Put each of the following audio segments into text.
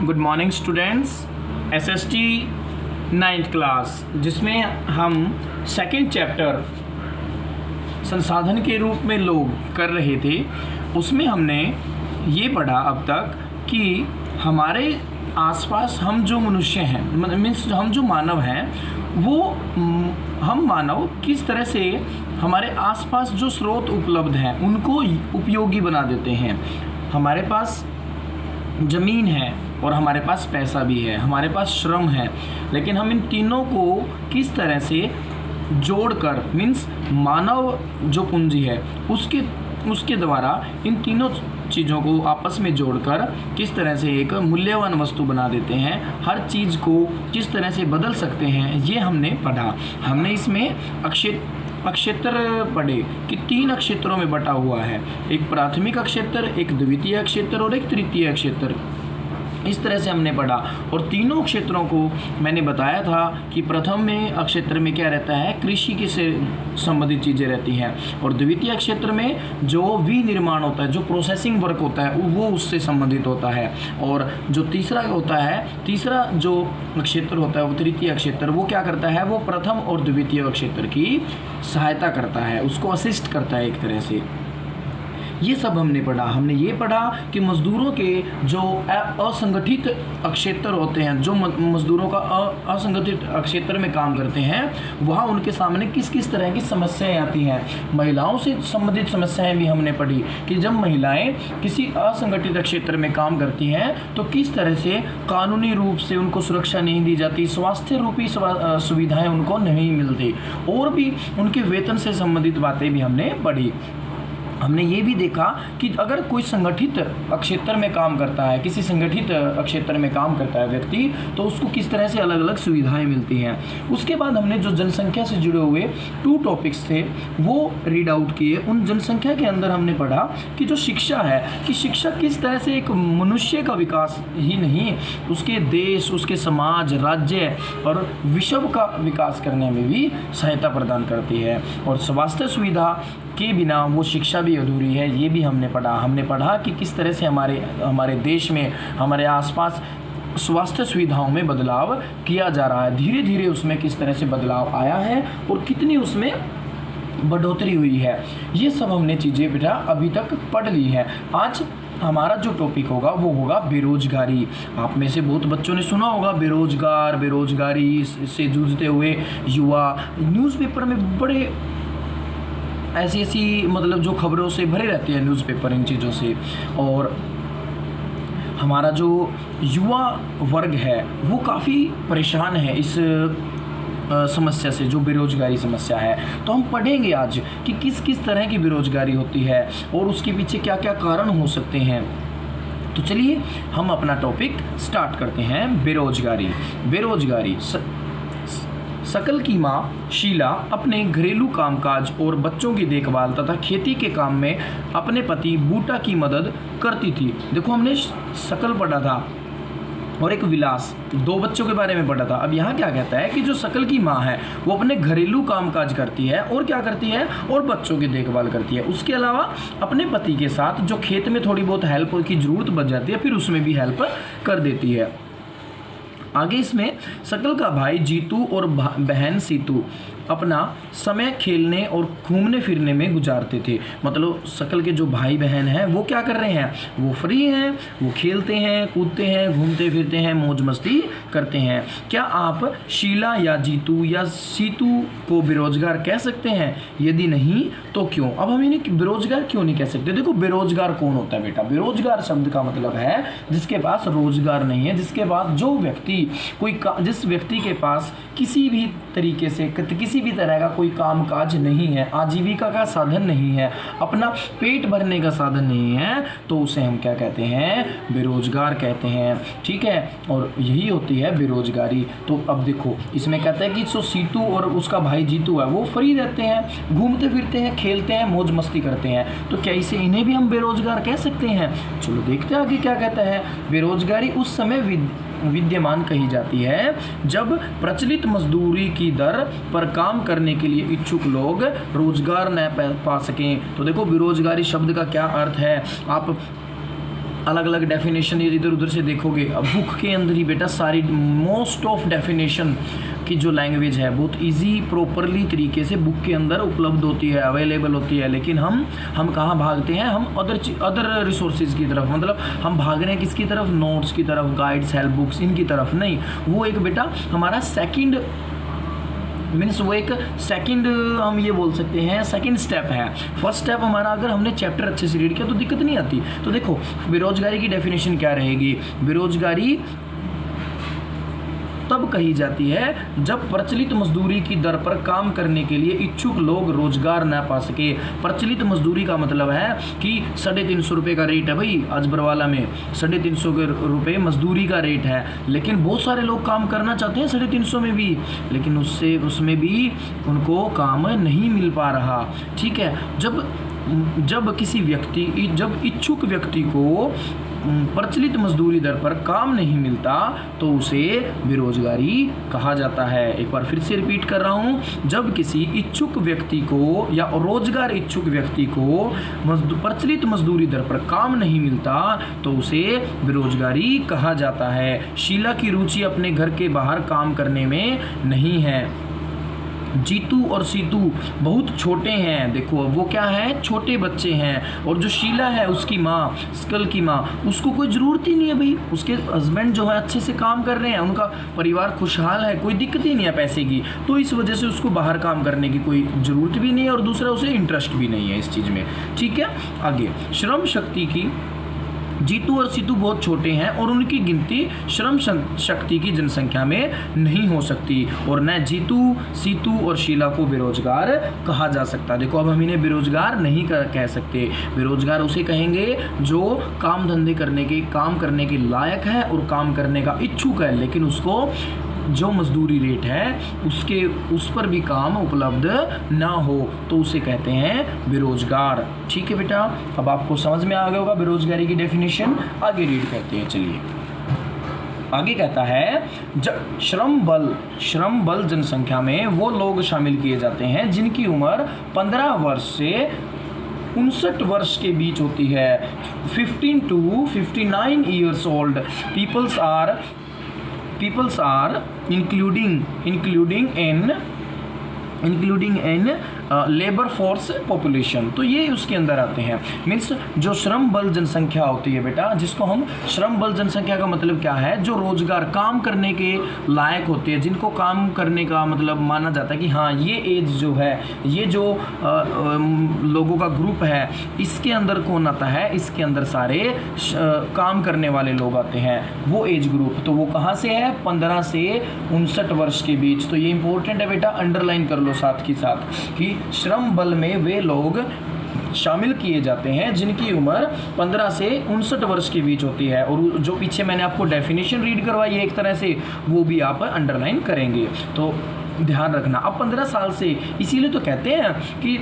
Good morning students. SST 9th class जिसमें हम second chapter संसाधन के रूप में लोग कर रहे थे, उसमें हमने ये पढ़ा अब तक कि हमारे आसपास हम जो मनुष्य हैं, मीन्स हम जो मानव हैं, वो हम मानव किस तरह से हमारे आसपास जो स्रोत उपलब्ध हैं उनको उपयोगी बना देते हैं। हमारे पास ज़मीन है और हमारे पास पैसा भी है, हमारे पास श्रम है, लेकिन हम इन तीनों को किस तरह से जोड़कर, मीन्स मानव जो पूंजी है उसके द्वारा इन तीनों चीज़ों को आपस में जोड़कर किस तरह से एक मूल्यवान वस्तु बना देते हैं, हर चीज़ को किस तरह से बदल सकते हैं, ये हमने पढ़ा। हमने इसमें अक्षेत्र पढ़े कि 3 अक्षेत्रों में बटा हुआ है, एक प्राथमिक अक्षेत्र, एक द्वितीय अक्षेत्र और एक तृतीय अक्षेत्र। इस तरह से हमने पढ़ा और तीनों क्षेत्रों को मैंने बताया था कि प्रथम में अक्षेत्र में क्या रहता है, कृषि के से संबंधित चीज़ें रहती हैं, और द्वितीय क्षेत्र में जो विनिर्माण होता है, जो प्रोसेसिंग वर्क होता है, वो उससे संबंधित होता है। और जो तीसरा होता है, तीसरा जो क्षेत्र होता है वो तृतीय क्षेत्र, वो क्या करता है, वो प्रथम और द्वितीय क्षेत्र की सहायता करता है, उसको असिस्ट करता है एक तरह से। ये सब हमने पढ़ा। हमने ये पढ़ा कि मज़दूरों के जो असंगठित क्षेत्र होते हैं, जो मज़दूरों का असंगठित क्षेत्र में काम करते हैं, वहाँ उनके सामने किस किस तरह की समस्याएं आती हैं। महिलाओं से संबंधित समस्याएं भी हमने पढ़ी कि जब महिलाएं किसी असंगठित क्षेत्र में काम करती हैं तो किस तरह से कानूनी रूप से उनको सुरक्षा नहीं दी जाती, स्वास्थ्य रूपी सुविधाएँ उनको नहीं मिलती, और भी उनके वेतन से संबंधित बातें भी हमने पढ़ी। हमने ये भी देखा कि अगर कोई संगठित क्षेत्र में काम करता है, किसी संगठित क्षेत्र में काम करता है व्यक्ति, तो उसको किस तरह से अलग अलग सुविधाएं मिलती हैं। उसके बाद हमने जो जनसंख्या से जुड़े हुए 2 टॉपिक्स थे वो रीड आउट किए। उन जनसंख्या के अंदर हमने पढ़ा कि जो शिक्षा है, कि शिक्षा किस तरह से एक मनुष्य का विकास ही नहीं, उसके देश, उसके समाज, राज्य और विश्व का विकास करने में भी सहायता प्रदान करती है। और स्वास्थ्य सुविधा के बिना वो शिक्षा भी अधूरी है, ये भी हमने पढ़ा। हमने पढ़ा कि किस तरह से हमारे देश में, हमारे आसपास स्वास्थ्य सुविधाओं में बदलाव किया जा रहा है, धीरे धीरे उसमें किस तरह से बदलाव आया है और कितनी उसमें बढ़ोतरी हुई है। ये सब हमने चीज़ें बेटा अभी तक पढ़ ली है। आज हमारा जो टॉपिक होगा वो होगा बेरोजगारी। आप में से बहुत बच्चों ने सुना होगा बेरोजगारी से जूझते हुए युवा। न्यूज़पेपर में बड़े ऐसी मतलब जो खबरों से भरे रहते हैं न्यूज़पेपर इन चीज़ों से, और हमारा जो युवा वर्ग है वो काफ़ी परेशान है इस समस्या से, जो बेरोजगारी समस्या है। तो हम पढ़ेंगे आज कि किस किस तरह की बेरोजगारी होती है और उसके पीछे क्या क्या कारण हो सकते हैं। तो चलिए हम अपना टॉपिक स्टार्ट करते हैं। बेरोजगारी। सकल की माँ शीला अपने घरेलू कामकाज और बच्चों की देखभाल तथा खेती के काम में अपने पति बूटा की मदद करती थी। देखो हमने सकल पढ़ा था और एक विलास, 2 बच्चों के बारे में पढ़ा था। अब यहाँ क्या कहता है कि जो सकल की माँ है वो अपने घरेलू कामकाज करती है और क्या करती है, और बच्चों की देखभाल करती है। उसके अलावा अपने पति के साथ जो खेत में थोड़ी बहुत हेल्प की ज़रूरत बच जाती है फिर उसमें भी हेल्प कर देती है। आगे इसमें सकल का भाई जीतू और बहन सीतू अपना समय खेलने और घूमने फिरने में गुजारते थे। मतलब सकल के जो भाई बहन हैं वो क्या कर रहे हैं, वो फ्री हैं, वो खेलते हैं, कूदते हैं, घूमते फिरते हैं, मौज मस्ती करते हैं। क्या आप शीला या जीतू या सीतू को बेरोजगार कह सकते हैं? यदि नहीं तो क्यों? अब हम इन्हें बेरोजगार क्यों नहीं कह सकते? देखो बेरोजगार कौन होता है बेटा? बेरोजगार शब्द का मतलब है जिसके पास रोजगार नहीं है, जिसके पास जो व्यक्ति जिस व्यक्ति के पास किसी भी तरीके से किसी भी तरह का कोई कामकाज नहीं है, आजीविका का साधन नहीं है, अपना पेट भरने का साधन नहीं है, तो उसे हम क्या कहते हैं? बेरोजगार कहते हैं। ठीक है, और यही होती है बेरोजगारी। तो अब देखो इसमें कहते हैं कि जो सीतू और उसका भाई जीतू है वो फ्री रहते हैं, घूमते फिरते हैं, खेलते हैं, मौज मस्ती करते हैं, तो क्या इन्हें भी हम बेरोजगार कह सकते हैं? चलो देखते हैं आगे क्या कहता है। बेरोजगारी उस समय विद्यमान कही जाती है जब प्रचलित मजदूरी की दर पर काम करने के लिए इच्छुक लोग रोजगार न पा सकें। तो देखो बेरोजगारी शब्द का क्या अर्थ है, आप अलग अलग डेफिनेशन इधर उधर से देखोगे, अब बुक के अंदर ही बेटा सारी मोस्ट ऑफ डेफिनेशन की जो लैंग्वेज है बहुत इजी प्रॉपरली तरीके से बुक के अंदर उपलब्ध होती है, अवेलेबल होती है। लेकिन हम कहाँ भागते हैं, हम अदर रिसोर्सेज की तरफ, मतलब हम भाग रहे हैं किसकी तरफ, नोट्स की तरफ, गाइड्स, हेल्प बुक्स, इनकी तरफ नहीं। वो एक बेटा हमारा सेकंड मीन्स वो एक सेकंड हम ये बोल सकते हैं सेकंड स्टेप है। फर्स्ट स्टेप हमारा अगर हमने चैप्टर अच्छे से रीड किया तो दिक्कत नहीं आती। तो देखो बेरोजगारी की डेफिनेशन क्या रहेगी, बेरोजगारी तब कही जाती है जब प्रचलित मजदूरी की दर पर काम करने के लिए इच्छुक लोग रोजगार न पा सके। प्रचलित मजदूरी का मतलब है कि 350 रुपये का रेट है भाई, आज बरवाला में 350 रुपये मजदूरी का रेट है, लेकिन बहुत सारे लोग काम करना चाहते हैं 350 में भी, लेकिन उसमें भी उनको काम नहीं मिल पा रहा। ठीक है, जब इच्छुक व्यक्ति को प्रचलित मजदूरी दर पर काम नहीं मिलता तो उसे बेरोजगारी कहा जाता है। एक बार फिर से रिपीट कर रहा हूँ, जब किसी इच्छुक व्यक्ति को या रोजगार इच्छुक व्यक्ति को प्रचलित मजदूरी दर पर काम नहीं मिलता तो उसे बेरोजगारी कहा जाता है। शीला की रुचि अपने घर के बाहर काम करने में नहीं है। जीतू और सीतू बहुत छोटे हैं, देखो वो क्या है, छोटे बच्चे हैं। और जो शीला है उसकी माँ, स्कल की माँ, उसको कोई ज़रूरत ही नहीं है भाई, उसके हस्बैंड जो है अच्छे से काम कर रहे हैं, उनका परिवार खुशहाल है, कोई दिक्कत ही नहीं है पैसे की, तो इस वजह से उसको बाहर काम करने की कोई ज़रूरत भी नहीं है और दूसरा उसे इंटरेस्ट भी नहीं है इस चीज़ में। ठीक है, आगे श्रम शक्ति की जीतू और सीतू बहुत छोटे हैं और उनकी गिनती श्रम शक्ति की जनसंख्या में नहीं हो सकती और न जीतू, सीतू और शीला को बेरोजगार कहा जा सकता। देखो अब हम इन्हें बेरोजगार नहीं कह सकते, बेरोजगार उसे कहेंगे जो काम धंधे काम करने के लायक है और काम करने का इच्छुक है, लेकिन उसको जो मजदूरी रेट है उस पर भी काम उपलब्ध ना हो तो उसे कहते हैं बेरोजगार। ठीक है बेटा, अब आपको समझ में आ गया होगा बेरोजगारी की डेफिनेशन। आगे रीड करते हैं, चलिए आगे कहता है श्रम बल जनसंख्या में वो लोग शामिल किए जाते हैं जिनकी उम्र 15 वर्ष से 59 वर्ष के बीच होती है। 15 to 59 years old peoples are including in labour force population. तो ये उसके अंदर आते हैं, मीन्स जो श्रम बल जनसंख्या होती है बेटा, जिसको हम श्रम बल जनसंख्या का मतलब क्या है, जो रोजगार काम करने के लायक होते हैं, जिनको काम करने का मतलब माना जाता है कि हाँ ये एज जो है, ये जो लोगों का ग्रुप है, इसके अंदर कौन आता है, इसके अंदर सारे काम करने वाले लोग आते हैं, वो एज ग्रुप। तो वो कहाँ से है, 15 से 59 वर्ष के बीच। तो ये इंपॉर्टेंट है बेटा, अंडरलाइन कर लो साथ ही साथ कि श्रम बल में वे लोग शामिल किए जाते हैं जिनकी उम्र 15 से 59 वर्ष के बीच होती है। और जो पीछे मैंने आपको डेफिनेशन रीड करवाई है एक तरह से, वो भी आप अंडरलाइन करेंगे, तो ध्यान रखना। अब 15 साल से, इसीलिए तो कहते हैं कि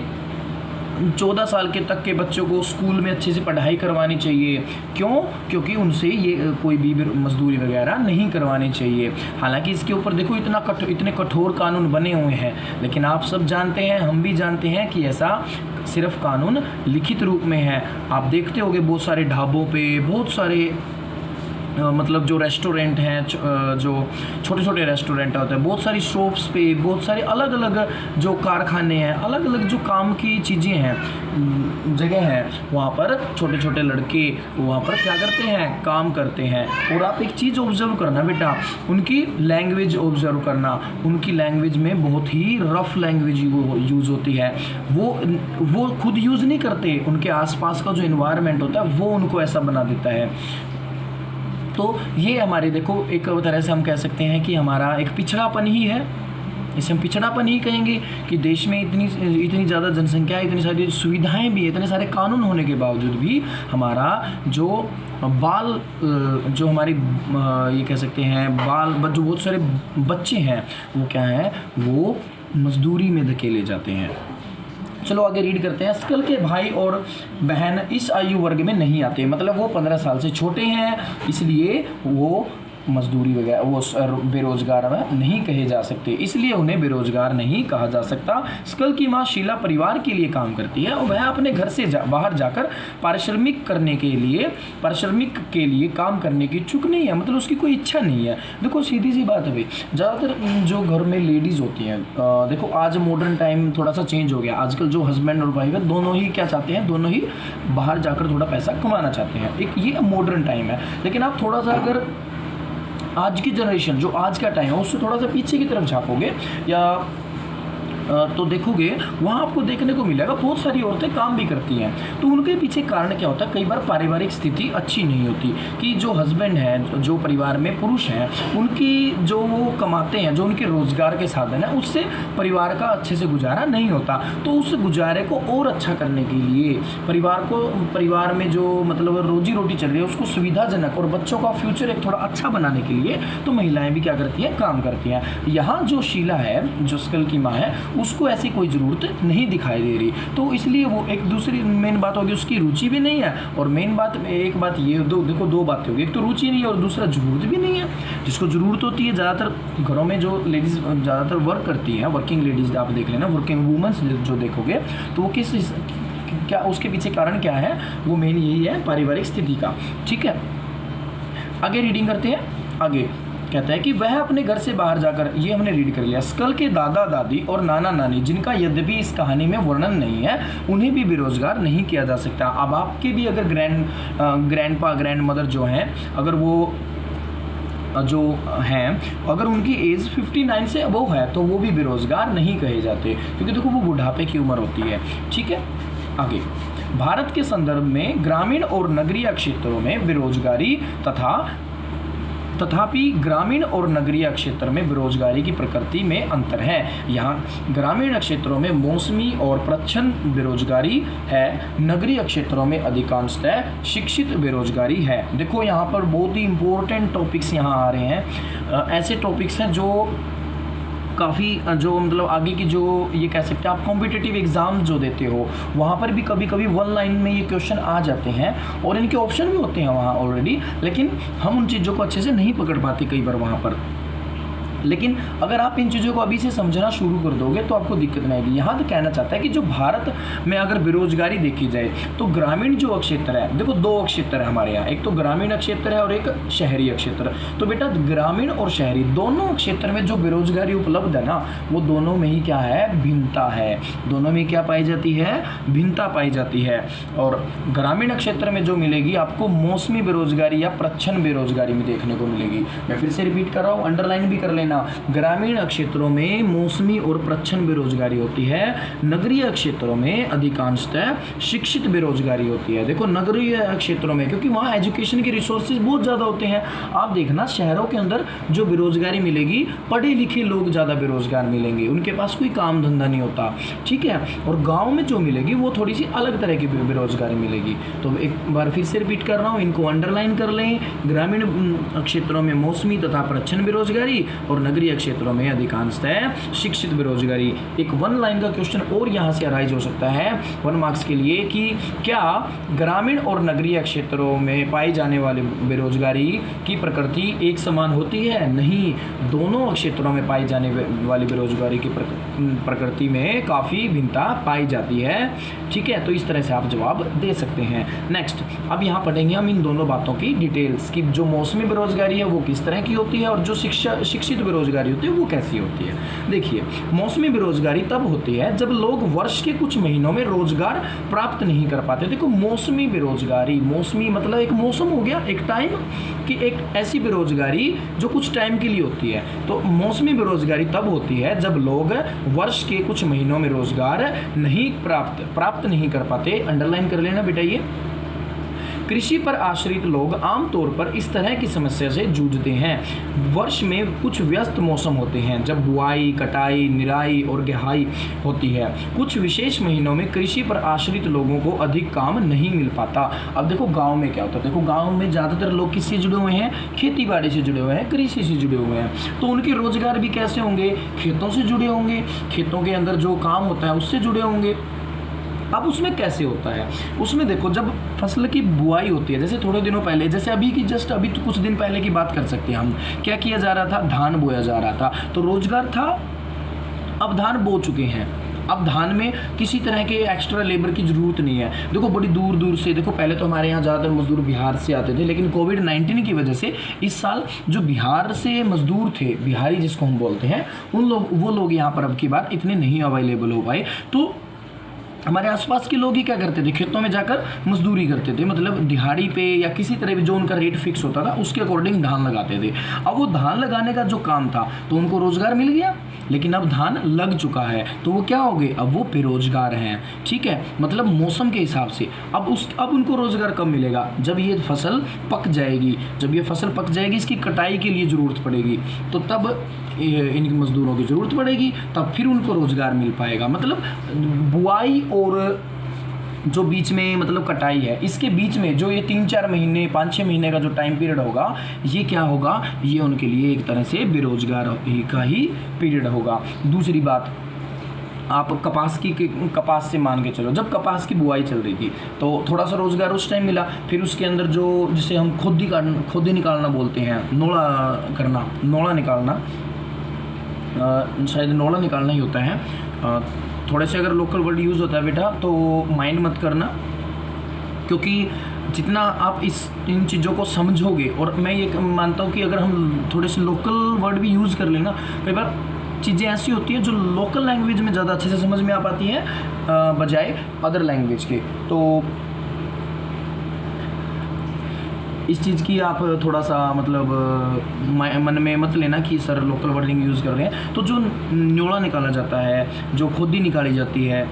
14 साल के तक के बच्चों को स्कूल में अच्छे से पढ़ाई करवानी चाहिए। क्यों? क्योंकि उनसे ये कोई भी मजदूरी वगैरह नहीं करवानी चाहिए। हालांकि इसके ऊपर देखो इतने कठोर कानून बने हुए हैं, लेकिन आप सब जानते हैं, हम भी जानते हैं कि ऐसा सिर्फ कानून लिखित रूप में है। आप देखते होंगे बहुत सारे ढाबों पे, बहुत सारे मतलब जो रेस्टोरेंट हैं, जो छोटे छोटे रेस्टोरेंट होते हैं, बहुत सारी शॉप्स पे, बहुत सारे अलग अलग जो कारखाने हैं, अलग अलग जो काम की चीज़ें हैं, जगह है, वहाँ पर छोटे छोटे लड़के वहाँ पर क्या करते हैं, काम करते हैं। और आप एक चीज़ ऑब्जर्व करना बेटा, उनकी लैंग्वेज ऑब्जर्व करना, उनकी लैंग्वेज में बहुत ही रफ लैंग्वेज यूज़ होती है। वो खुद यूज़ नहीं करते, उनके आसपास का जो इन्वायरमेंट होता है वो उनको ऐसा बना देता है। तो ये हमारे देखो एक तरह से हम कह सकते हैं कि हमारा एक पिछड़ापन ही है, इसे हम पिछड़ापन ही कहेंगे कि देश में इतनी ज़्यादा जनसंख्या है, इतनी सारी सुविधाएं भी, इतने सारे कानून होने के बावजूद भी हमारा जो हमारी ये कह सकते हैं जो बहुत सारे बच्चे हैं वो क्या है, वो मजदूरी में धकेले जाते हैं। चलो आगे रीड करते हैं। स्कल के भाई और बहन इस आयु वर्ग में नहीं आते, मतलब वो 15 साल से छोटे हैं, इसलिए वो मजदूरी वगैरह वो बेरोजगार नहीं कहे जा सकते, इसलिए उन्हें बेरोजगार नहीं कहा जा सकता। स्कल की माँ शीला परिवार के लिए काम करती है और वह अपने घर से बाहर जाकर पारिश्रमिक के लिए काम करने की इच्छुक नहीं है, मतलब उसकी कोई इच्छा नहीं है। देखो सीधी सी बात है भाई, ज़्यादातर जो घर में लेडीज़ होती हैं, देखो आज मॉडर्न टाइम थोड़ा सा चेंज हो गया, आजकल जो हस्बैंड और वाइफ है दोनों ही क्या चाहते हैं, दोनों ही बाहर जाकर थोड़ा पैसा कमाना चाहते हैं, एक ये मॉडर्न टाइम है। लेकिन आप थोड़ा सा अगर आज की जनरेशन जो आज का टाइम है उससे थोड़ा सा पीछे की तरफ झाँकोगे या तो देखोगे वहाँ आपको देखने को मिलेगा बहुत सारी औरतें काम भी करती हैं। तो उनके पीछे कारण क्या होता है, कई बार पारिवारिक स्थिति अच्छी नहीं होती कि जो हस्बैंड है, जो परिवार में पुरुष हैं, उनकी जो वो कमाते हैं, जो उनके रोजगार के साधन है, उससे परिवार का अच्छे से गुजारा नहीं होता। तो उस गुजारे को और अच्छा करने के लिए परिवार में जो मतलब रोजी रोटी चल रही है उसको सुविधाजनक और बच्चों का फ्यूचर एक थोड़ा अच्छा बनाने के लिए तो महिलाएं भी क्या करती हैं, काम करती हैं। यहाँ जो शीला है, जो स्कल की माँ है, उसको ऐसी कोई ज़रूरत नहीं दिखाई दे रही, तो इसलिए वो एक दूसरी मेन बात होगी उसकी रुचि भी नहीं है, और मेन बात एक बात ये देखो दो बातें होगी, एक तो रुचि नहीं है और दूसरा ज़रूरत भी नहीं है। जिसको ज़रूरत होती है, ज़्यादातर घरों में जो लेडीज़ ज़्यादातर वर्क करती हैं, वर्किंग लेडीज़ आप देख लेना, वर्किंग वूमेंस जो देखोगे तो वो क्या उसके पीछे कारण क्या है, वो मेन यही है पारिवारिक स्थिति का। ठीक है, आगे रीडिंग करते हैं। आगे कहता है कि वह अपने घर से बाहर जाकर, ये हमने रीड कर लिया। स्कल के दादा दादी और नाना नानी, जिनका यद्यपि इस कहानी में वर्णन नहीं है, उन्हें भी बेरोजगार नहीं किया जा सकता। अब आपके भी अगर ग्रैंडपा ग्रैंड मदर जो हैं, अगर वो जो हैं अगर उनकी एज 59 से अबव है तो वो भी बेरोजगार नहीं कहे जाते, क्योंकि देखो वो बुढ़ापे की उम्र होती है। ठीक है, आगे भारत के संदर्भ में ग्रामीण और नगरीय क्षेत्रों में बेरोजगारी तथापि ग्रामीण और नगरीय क्षेत्र में बेरोजगारी की प्रकृति में अंतर है। यहाँ ग्रामीण क्षेत्रों में मौसमी और प्रच्छन्न बेरोजगारी है, नगरीय क्षेत्रों में अधिकांशतः शिक्षित बेरोजगारी है। देखो यहाँ पर बहुत ही इंपॉर्टेंट टॉपिक्स यहाँ आ रहे हैं, ऐसे टॉपिक्स हैं जो काफ़ी जो मतलब आगे की जो ये कह सकते हैं आप कॉम्पिटिटिव एग्ज़ाम जो देते हो वहाँ पर भी कभी कभी वन लाइन में ये क्वेश्चन आ जाते हैं और इनके ऑप्शन भी होते हैं वहाँ ऑलरेडी, लेकिन हम उन चीज़ों को अच्छे से नहीं पकड़ पाते कई बार वहाँ पर। लेकिन अगर आप इन चीज़ों को अभी से समझना शुरू कर दोगे तो आपको दिक्कत नहीं आएगी। यहाँ तो कहना चाहता है कि जो भारत में अगर बेरोजगारी देखी जाए तो ग्रामीण जो क्षेत्र है, देखो दो क्षेत्र है हमारे यहाँ, एक तो ग्रामीण क्षेत्र है और एक शहरी क्षेत्र। तो बेटा ग्रामीण और शहरी दोनों क्षेत्र में जो बेरोजगारी उपलब्ध है ना, वो दोनों में ही क्या है, भिन्नता है। दोनों में क्या पाई जाती है, भिन्नता पाई जाती है। और ग्रामीण क्षेत्र में जो मिलेगी आपको मौसमी बेरोजगारी या प्रच्छन्न बेरोजगारी में देखने को मिलेगी। मैं फिर से रिपीट कर रहा हूँ, अंडरलाइन भी कर लेना। ग्रामीण क्षेत्रों में मौसमी और प्रच्छन्न बेरोजगारी होती है, नगरीय क्षेत्रों में अधिकांशतः शिक्षित बेरोजगारी होती है। देखो नगरीय क्षेत्रों में क्योंकि वहाँ एजुकेशन के रिसोर्सेज बहुत ज़्यादा होते हैं। आप देखना शहरों के अंदर जो बेरोजगारी मिलेगी, पढ़े लिखे लोग ज़्यादा बेरोजगार मिलेंगे, उनके पास कोई काम धंधा नहीं होता। ठीक है, और गाँव में जो मिलेगी वो थोड़ी सी अलग तरह की बेरोजगारी मिलेगी। तो एक बार फिर से रिपीट कर रहा हूँ, इनको अंडरलाइन कर लें। ग्रामीण क्षेत्रों में मौसमी तथा प्रच्छन्न बेरोजगारी और नगरीय क्षेत्रों में अधिकांशतः शिक्षित बेरोजगारी। एक वन लाइन का क्वेश्चन और यहाँ से अराइज हो सकता है 1 मार्क्स के लिए कि क्या ग्रामीण और नगरीय क्षेत्रों में पाई जाने वाली बेरोजगारी की प्रकृति एक समान होती है? नहीं, दोनों क्षेत्रों में पाई जाने वाली बेरोजगारी की प्रकृति में काफ़ी भिन्नता पाई जाती है। ठीक है, तो इस तरह से आप जवाब दे सकते हैं। नेक्स्ट, अब यहाँ पढ़ेंगे हम इन दोनों बातों की डिटेल्स कि जो मौसमी बेरोजगारी है वो किस तरह की होती है और जो शिक्षित बेरोजगारी होती है वो कैसी होती है। देखिए, मौसमी बेरोजगारी तब होती है जब लोग वर्ष के कुछ महीनों में रोजगार प्राप्त नहीं कर पाते। देखो मौसमी बेरोजगारी, मौसमी मतलब एक मौसम हो गया, एक टाइम की एक ऐसी बेरोजगारी जो कुछ टाइम के लिए होती है। तो मौसमी बेरोजगारी तब होती है जब लोग वर्ष के कुछ महीनों में रोजगार नहीं प्राप्त नहीं कर पाते। अंडरलाइन कर लेना बेटा ये। कृषि पर आश्रित लोग आमतौर पर इस तरह की समस्या से जूझते हैं। वर्ष में कुछ व्यस्त मौसम होते हैं जब बुआई, कटाई, निराई और गहाई होती है। कुछ विशेष महीनों में कृषि पर आश्रित लोगों को अधिक काम नहीं मिल पाता। अब देखो गांव में क्या होता है, देखो गांव में ज़्यादातर लोग किससे जुड़े हुए हैं, खेती बाड़ी से जुड़े हुए हैं, कृषि से जुड़े हुए हैं। तो उनके रोजगार भी कैसे होंगे, खेतों से जुड़े होंगे, खेतों के अंदर जो काम होता है उससे जुड़े होंगे। अब उसमें कैसे होता है, उसमें देखो जब फसल की बुआई होती है, जैसे थोड़े दिनों पहले, जैसे अभी की जस्ट अभी तो कुछ दिन पहले की बात कर सकते हैं हम, क्या किया जा रहा था, धान बोया जा रहा था, तो रोजगार था। अब धान बो चुके हैं, अब धान में किसी तरह के एक्स्ट्रा लेबर की ज़रूरत नहीं है। देखो बड़ी दूर दूर से, देखो पहले तो हमारे यहाँ ज़्यादातर मजदूर बिहार से आते थे, लेकिन कोविड-19 की वजह से इस साल जो बिहार से मजदूर थे, बिहारी जिसको हम बोलते हैं, वो लोग यहाँ पर अब की बार इतने नहीं अवेलेबल हो पाए। तो हमारे आसपास के लोग ही क्या करते थे, खेतों में जाकर मजदूरी करते थे, मतलब दिहाड़ी पे या किसी तरह भी जो उनका रेट फिक्स होता था उसके अकॉर्डिंग धान लगाते थे। अब वो धान लगाने का जो काम था तो उनको रोजगार मिल गया, लेकिन अब धान लग चुका है तो वो क्या हो गए, अब वो बेरोजगार हैं। ठीक है, मतलब मौसम के हिसाब से अब उनको रोजगार कब मिलेगा, जब ये फसल पक जाएगी। जब ये फसल पक जाएगी, इसकी कटाई के लिए ज़रूरत पड़ेगी, तो तब इनके मजदूरों की ज़रूरत पड़ेगी, तब फिर उनको रोज़गार मिल पाएगा। मतलब बुआई और जो बीच में मतलब कटाई है, इसके बीच में जो ये 3-4 महीने 5-6 महीने का जो टाइम पीरियड होगा, ये क्या होगा, ये उनके लिए एक तरह से बेरोजगार का ही पीरियड होगा। दूसरी बात, आप कपास से मान के चलो, जब कपास की बुआई चल रही थी तो थोड़ा सा रोज़गार उस टाइम मिला, फिर उसके अंदर जो जिसे हम खुदी निकालना बोलते हैं, नोड़ा निकालना, शायद नोड़ा निकालना ही होता है। थोड़े से अगर लोकल वर्ड यूज़ होता है बेटा तो माइंड मत करना, क्योंकि जितना आप इन चीज़ों को समझोगे, और मैं ये मानता हूँ कि अगर हम थोड़े से लोकल वर्ड भी यूज़ कर लेना, कई बार चीज़ें ऐसी होती हैं जो लोकल लैंग्वेज में ज़्यादा अच्छे से समझ में आ पाती हैं बजाय अदर लैंग्वेज के। तो इस चीज़ की आप थोड़ा सा मतलब मन में मत लेना कि सर लोकल वर्डिंग यूज़ कर रहे हैं। तो जो न्योड़ा निकाला जाता है, जो खुदी निकाली जाती है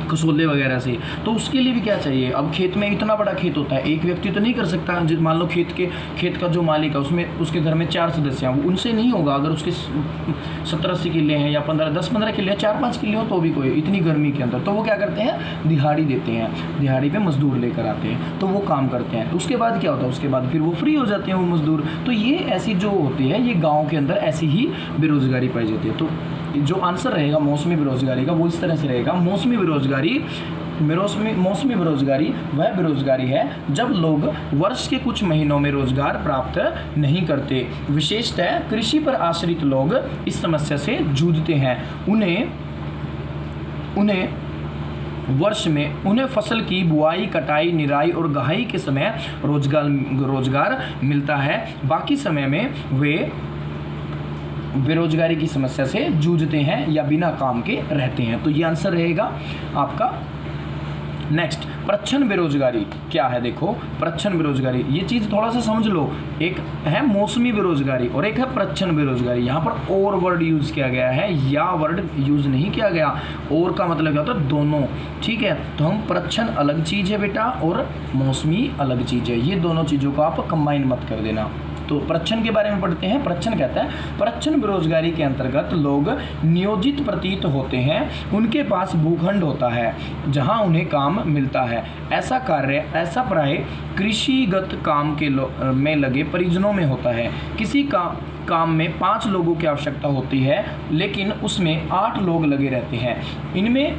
कसोले वगैरह से, तो उसके लिए भी क्या चाहिए। अब खेत में इतना बड़ा खेत होता है, एक व्यक्ति तो नहीं कर सकता। मान लो खेत का जो मालिक है उसमें उसके घर में 4 सदस्य हैं, उनसे नहीं होगा। अगर उसके 70-80 किले हैं या 10-15 किले हैं, 4-5 किले हो तो भी कोई, इतनी गर्मी के अंदर तो वो क्या करते हैं, दिहाड़ी देते हैं, दिहाड़ी पे मजदूर लेकर आते हैं, तो वो काम करते हैं। उसके बाद क्या होता है, उसके बाद फिर वो फ्री हो जाते हैं वो मजदूर। तो ये ऐसी जो होती है, ये गाँव के अंदर ऐसी ही बेरोजगारी पाई जाती है। तो जो आंसर रहेगा मौसमी बेरोजगारी का, वो इस तरह से रहेगा, मौसमी बेरोजगारी वह बेरोजगारी है जब लोग वर्ष के कुछ महीनों में रोजगार प्राप्त नहीं करते। विशेषतः कृषि पर आश्रित लोग इस समस्या से जूझते हैं। उन्हें फसल की बुआई, कटाई, निराई और गहाई के समय रोजगार मिलता है। बाकी समय में वे बेरोजगारी की समस्या से जूझते हैं या बिना काम के रहते हैं। तो ये आंसर रहेगा आपका। नेक्स्ट, प्रच्छन्न बेरोजगारी क्या है। देखो प्रच्छन्न बेरोजगारी, ये चीज़ थोड़ा सा समझ लो। एक है मौसमी बेरोजगारी और एक है प्रच्छन्न बेरोजगारी। यहाँ पर और वर्ड यूज़ किया गया है, या वर्ड यूज़ नहीं किया गया। और का मतलब क्या होता है, दोनों। ठीक है, तो हम प्रच्छन्न अलग चीज़ है बेटा और मौसमी अलग चीज़ है, ये दोनों चीज़ों को आप कंबाइन मत कर देना। तो प्रच्छन्न के बारे में पढ़ते हैं। प्रच्छन्न कहता है, प्रच्छन्न बेरोजगारी के अंतर्गत लोग नियोजित प्रतीत होते हैं, उनके पास भूखंड होता है जहां उन्हें काम मिलता है। ऐसा प्राय कृषिगत काम में लगे परिजनों में होता है। किसी काम में 5 लोगों की आवश्यकता होती है, लेकिन उसमें 8 लोग लगे रहते हैं। इनमें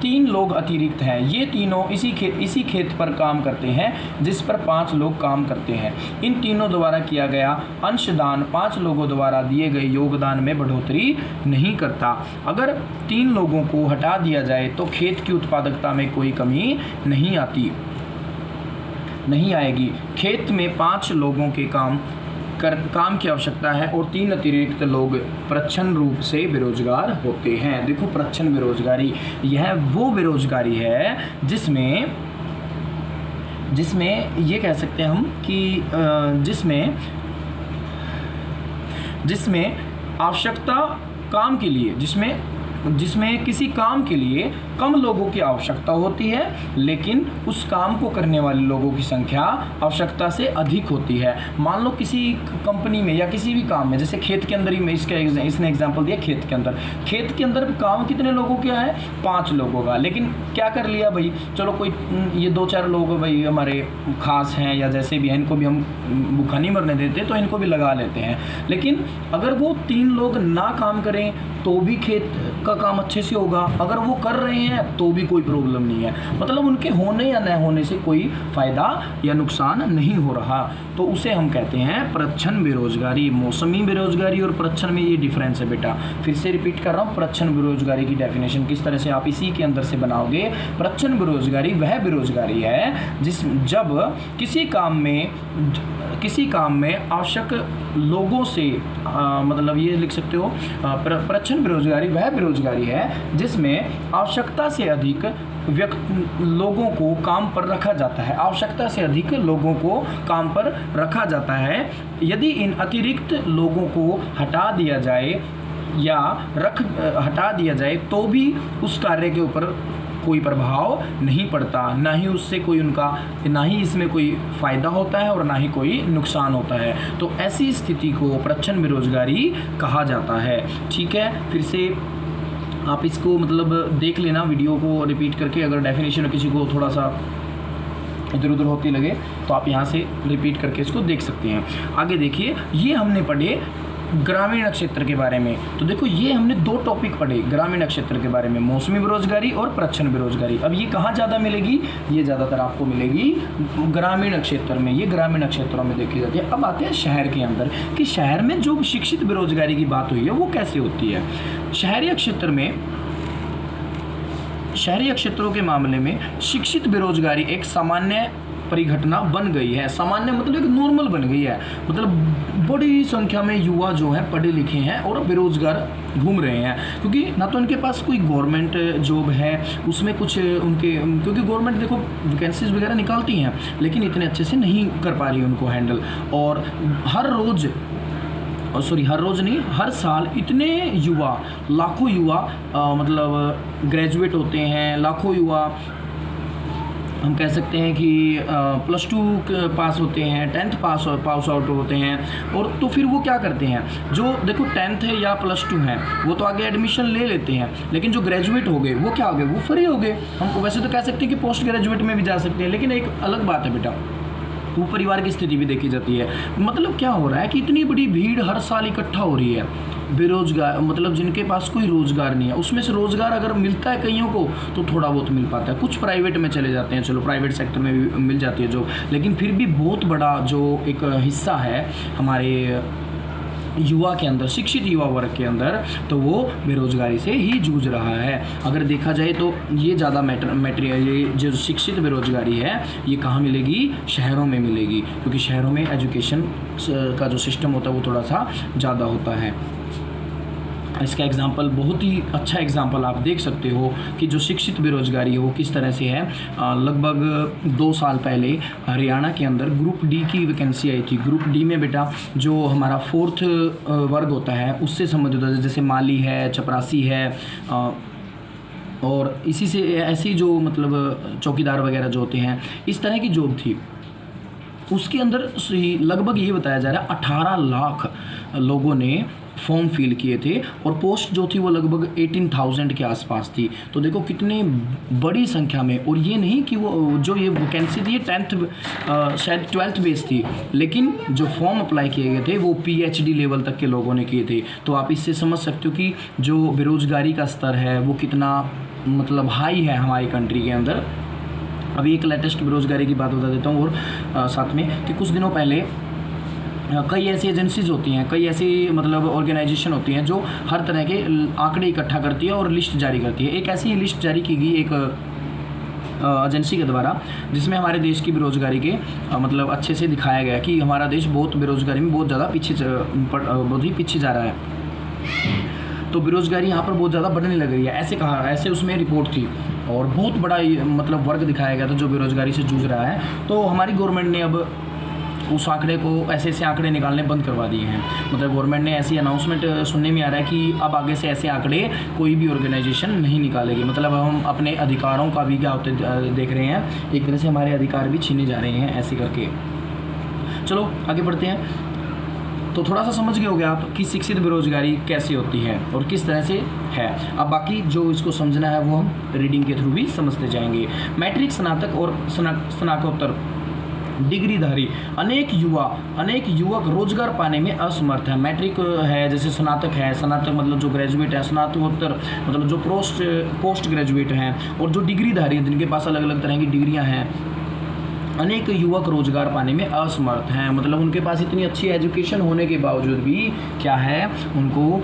3 लोग अतिरिक्त हैं। ये तीनों इसी खेत पर काम करते हैं जिस पर 5 लोग काम करते हैं। इन तीनों द्वारा किया गया अंशदान 5 लोगों द्वारा दिए गए योगदान में बढ़ोतरी नहीं करता। अगर 3 लोगों को हटा दिया जाए तो खेत की उत्पादकता में कोई कमी नहीं आएगी। खेत में 5 लोगों के काम की आवश्यकता है और 3 अतिरिक्त लोग प्रच्छन्न रूप से बेरोजगार होते हैं। देखो प्रच्छन्न बेरोजगारी, यह वो बेरोजगारी है जिसमें ये कह सकते हैं हम कि जिसमें आवश्यकता काम के लिए, जिसमें किसी काम के लिए कम लोगों की आवश्यकता होती है, लेकिन उस काम को करने वाले लोगों की संख्या आवश्यकता से अधिक होती है। मान लो किसी कंपनी में या किसी भी काम में, जैसे खेत के अंदर ही मैं इसने एग्जांपल दिया, खेत के अंदर काम कितने लोगों का है, 5 लोगों का। लेकिन क्या कर लिया भाई, चलो कोई ये 2-4 लोग भाई हमारे खास हैं या जैसे भी हैं, इनको भी हम भूखा नहीं मरने देते तो इनको भी लगा लेते हैं। लेकिन अगर वो 3 लोग ना काम करें तो भी खेत का उनका काम अच्छे से होगा, अगर वो कर रहे हैं तो भी कोई प्रॉब्लम नहीं है, मतलब उनके होने या न होने से कोई फ़ायदा या नुकसान नहीं हो रहा, तो उसे हम कहते हैं प्रच्छन्न बेरोजगारी। मौसमी बेरोजगारी और प्रच्छन्न में ये डिफरेंस है बेटा। फिर से रिपीट कर रहा हूँ, प्रच्छन्न बेरोजगारी की डेफिनेशन किस तरह से आप इसी के अंदर से बनाओगे। प्रच्छन्न बेरोजगारी वह बेरोजगारी है जब किसी काम में आवश्यक लोगों से मतलब ये लिख सकते हो, प्रच्छन्न बेरोजगारी वह बेरोजगारी है जिसमें आवश्यकता से अधिक लोगों को काम पर रखा जाता है। आवश्यकता से अधिक लोगों को काम पर रखा जाता है। यदि इन अतिरिक्त लोगों को हटा दिया जाए तो भी उस कार्य के ऊपर कोई प्रभाव नहीं पड़ता, ना ही इसमें कोई फ़ायदा होता है और ना ही कोई नुकसान होता है। तो ऐसी स्थिति को प्रच्छन्न बेरोजगारी कहा जाता है। ठीक है, फिर से आप इसको मतलब देख लेना, वीडियो को रिपीट करके। अगर डेफिनेशन किसी को थोड़ा सा इधर उधर होती लगे तो आप यहाँ से रिपीट करके इसको देख सकते हैं। आगे देखिए, ये हमने पढ़े ग्रामीण क्षेत्र के बारे में। तो देखो, ये हमने 2 टॉपिक पढ़े ग्रामीण क्षेत्र के बारे में, मौसमी बेरोजगारी और प्रच्छन्न बेरोजगारी। अब ये कहाँ ज़्यादा मिलेगी? ये ज़्यादातर आपको मिलेगी ग्रामीण क्षेत्र में, ये ग्रामीण क्षेत्रों में देखी जाती है। अब आते हैं शहर के अंदर कि शहर में जो शिक्षित बेरोजगारी की बात हुई है वो कैसे होती है। शहरी क्षेत्रों के मामले में शिक्षित बेरोजगारी एक सामान्य परिघटना बन गई है। सामान्य मतलब एक नॉर्मल बन गई है, मतलब बड़ी संख्या में युवा जो हैं पढ़े लिखे हैं और बेरोजगार घूम रहे हैं, क्योंकि ना तो उनके पास कोई गवर्नमेंट जॉब है, उसमें कुछ क्योंकि गवर्नमेंट देखो वैकेंसीज वगैरह निकालती हैं लेकिन इतने अच्छे से नहीं कर पा रही है उनको हैंडल। और हर साल इतने युवा, लाखों युवा मतलब ग्रेजुएट होते हैं, लाखों युवा हम कह सकते हैं कि +2 पास होते हैं, 10th पास आउट होते हैं। और तो फिर वो क्या करते हैं, जो देखो 10th है या +2 है वो तो आगे एडमिशन ले लेते हैं, लेकिन जो ग्रेजुएट हो गए वो क्या हो गए, वो फ्री हो गए। हम वैसे तो कह सकते हैं कि पोस्ट ग्रेजुएट में भी जा सकते हैं, लेकिन एक अलग बात है बेटा, वो परिवार की स्थिति भी देखी जाती है। मतलब क्या हो रहा है कि इतनी बड़ी भीड़ हर साल इकट्ठा हो रही है, बेरोजगार मतलब जिनके पास कोई रोज़गार नहीं है। उसमें से रोज़गार अगर मिलता है कईयों को तो थोड़ा बहुत मिल पाता है, कुछ प्राइवेट में चले जाते हैं, चलो प्राइवेट सेक्टर में भी मिल जाती है जॉब, लेकिन फिर भी बहुत बड़ा जो एक हिस्सा है हमारे युवा के अंदर, शिक्षित युवा वर्ग के अंदर, तो वो बेरोजगारी से ही जूझ रहा है। अगर देखा जाए तो ये ज़्यादा ये जो शिक्षित बेरोजगारी है ये कहाँ मिलेगी? शहरों में मिलेगी, क्योंकि शहरों में एजुकेशन का जो सिस्टम होता है वो थोड़ा सा ज़्यादा होता है। इसका एग्जाम्पल, बहुत ही अच्छा एग्जाम्पल आप देख सकते हो कि जो शिक्षित बेरोजगारी हो किस तरह से है। लगभग 2 साल पहले हरियाणा के अंदर ग्रुप डी की वैकेंसी आई थी। ग्रुप डी में बेटा जो हमारा 4th वर्ग होता है उससे संबंधित होता है, जैसे माली है, चपरासी है, और इसी से ऐसी जो मतलब चौकीदार वगैरह जो होते हैं, इस तरह की जॉब थी। उसके अंदर लगभग ये बताया जा रहा है 18 लाख लोगों ने फॉर्म फिल किए थे और पोस्ट जो थी वो लगभग 18,000 के आसपास थी। तो देखो कितनी बड़ी संख्या में। और ये नहीं कि वो जो ये वैकेंसी थी 10th शायद 12th बेस थी, लेकिन जो फॉर्म अप्लाई किए गए थे वो PhD लेवल तक के लोगों ने किए थे। तो आप इससे समझ सकते हो कि जो बेरोज़गारी का स्तर है वो कितना मतलब हाई है हमारी कंट्री के अंदर। अभी एक लेटेस्ट बेरोज़गारी की बात बता देता हूँ और साथ में कि कुछ दिनों पहले कई ऐसी एजेंसीज होती हैं, कई ऐसी मतलब ऑर्गेनाइजेशन होती हैं जो हर तरह के आंकड़े इकट्ठा करती है और लिस्ट जारी करती है। एक ऐसी लिस्ट जारी की गई एक एजेंसी के द्वारा जिसमें हमारे देश की बेरोज़गारी के मतलब अच्छे से दिखाया गया कि हमारा देश बहुत बेरोज़गारी में बहुत ज़्यादा बहुत ही पीछे जा रहा है। तो बेरोज़गारी यहाँ पर बहुत ज़्यादा बढ़ने लग रही है, ऐसे कहा, ऐसे उसमें रिपोर्ट थी और बहुत बड़ा मतलब वर्ग दिखाया गया था जो बेरोज़गारी से जूझ रहा है। तो हमारी गवर्नमेंट ने अब उस आंकड़े को ऐसे आंकड़े निकालने बंद करवा दिए हैं। मतलब गवर्नमेंट ने ऐसी अनाउंसमेंट सुनने में आ रहा है कि अब आगे से ऐसे आंकड़े कोई भी ऑर्गेनाइजेशन नहीं निकालेगी। मतलब हम अपने अधिकारों का भी क्या होते देख रहे हैं, एक तरह से हमारे अधिकार भी छीने जा रहे हैं ऐसे करके। चलो आगे बढ़ते हैं। तो थोड़ा सा समझ गए होगे आप कि शिक्षित बेरोजगारी कैसे होती है और किस तरह से है। अब बाकी जो इसको समझना है वो हम रीडिंग के थ्रू भी समझते जाएंगे। मैट्रिक, स्नातक और स्नातकोत्तर डिग्रीधारी अनेक युवक रोजगार पाने में असमर्थ है। मैट्रिक है, जैसे स्नातक है, स्नातक मतलब जो ग्रेजुएट है, स्नातकोत्तर मतलब जो पोस्ट ग्रेजुएट हैं, और जो डिग्रीधारी हैं जिनके पास अलग अलग तरह की डिग्रियां हैं, अनेक युवक रोजगार पाने में असमर्थ हैं। मतलब उनके पास इतनी अच्छी एजुकेशन होने के बावजूद भी क्या है, उनको